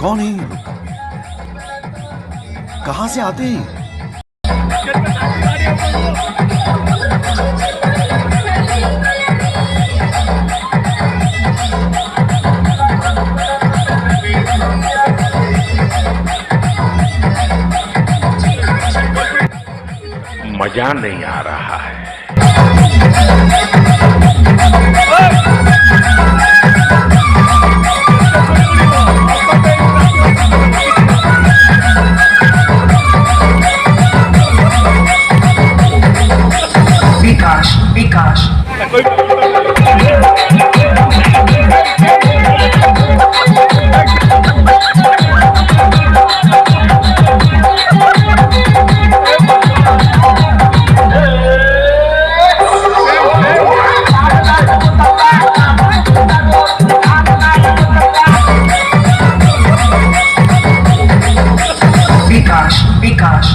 कौन है ये लोग? कहां से आते हैं? मजा नहीं आ रहा है। विकास विकास विकास विकास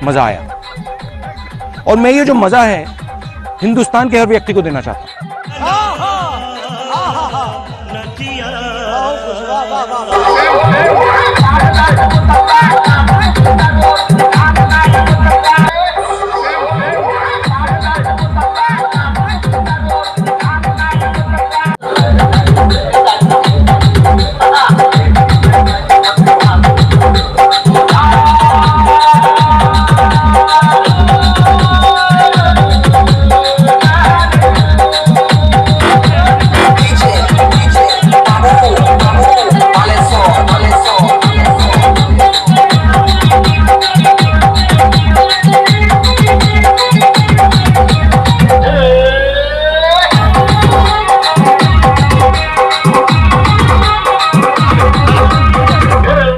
मजा आया और मैं ये जो मजा है हिंदुस्तान के हर व्यक्ति को देना चाहता हूं।